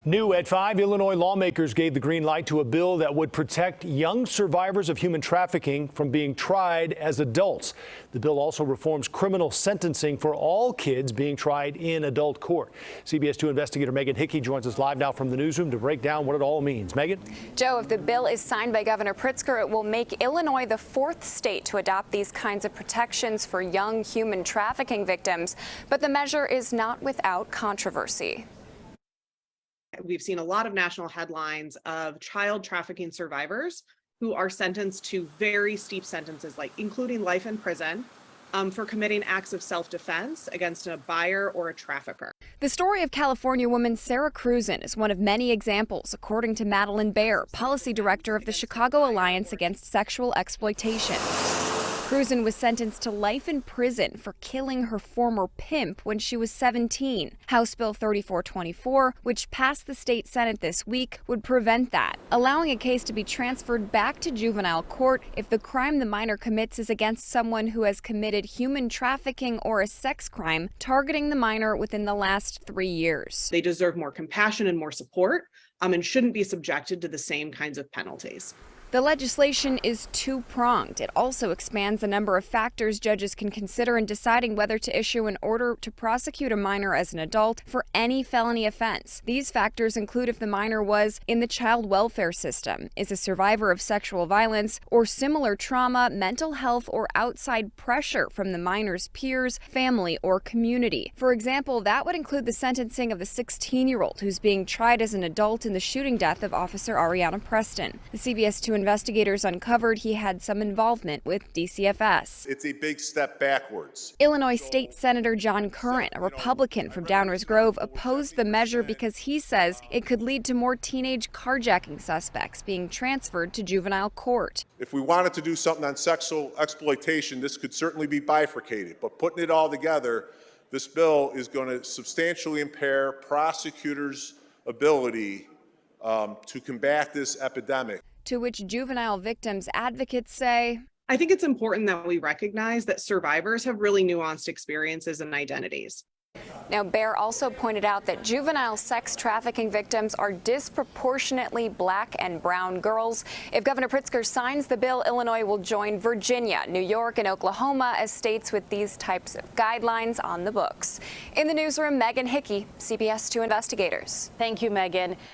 New at 5, Illinois lawmakers gave the green light to a bill that would protect young survivors of human trafficking from being tried as adults. The bill also reforms criminal sentencing for all kids being tried in adult court. CBS 2 investigator Megan Hickey joins us live now from the newsroom to break down what it all means. Megan? Joe, if the bill is signed by Governor Pritzker, it will make Illinois the fourth state to adopt these kinds of protections for young human trafficking victims. But the measure is not without controversy. We've seen a lot of national headlines of child trafficking survivors who are sentenced to very steep sentences, like including life in prison, for committing acts of self-defense against a buyer or a trafficker. The story of California woman Sarah Cruzen is one of many examples, according to Madeline Baer, policy director of the Chicago Alliance Against Sexual Exploitation. Cruzen was sentenced to life in prison for killing her former pimp when she was 17. House Bill 3424, which passed the state Senate this week, would prevent that, allowing a case to be transferred back to juvenile court if the crime the minor commits is against someone who has committed human trafficking or a sex crime targeting the minor within the last 3 years. They deserve more compassion and more support, and shouldn't be subjected to the same kinds of penalties. The legislation is two-pronged. It also expands the number of factors judges can consider in deciding whether to issue an order to prosecute a minor as an adult for any felony offense. These factors include if the minor was in the child welfare system, is a survivor of sexual violence or similar trauma, mental health, or outside pressure from the minor's peers, family, or community. For example, that would include the sentencing of the 16-year-old who's being tried as an adult in the shooting death of Officer Ariana Preston. The CBS 2 investigators uncovered he had some involvement with DCFS. It's a big step backwards. Illinois State Senator John Curran, a Republican from Downers Grove, opposed the measure because he says it could lead to more teenage carjacking suspects being transferred to juvenile court. If we wanted to do something on sexual exploitation, this could certainly be bifurcated, but putting it all together, this bill is going to substantially impair prosecutors' ability to combat this epidemic. To which juvenile victims advocates say, I think it's important that we recognize that survivors have really nuanced experiences and identities. Now, Baer also pointed out that juvenile sex trafficking victims are disproportionately black and brown girls. If Governor Pritzker signs the bill, Illinois will join Virginia, New York, and Oklahoma as states with these types of guidelines on the books. In the newsroom, Megan Hickey, CBS 2 Investigators. Thank you, Megan.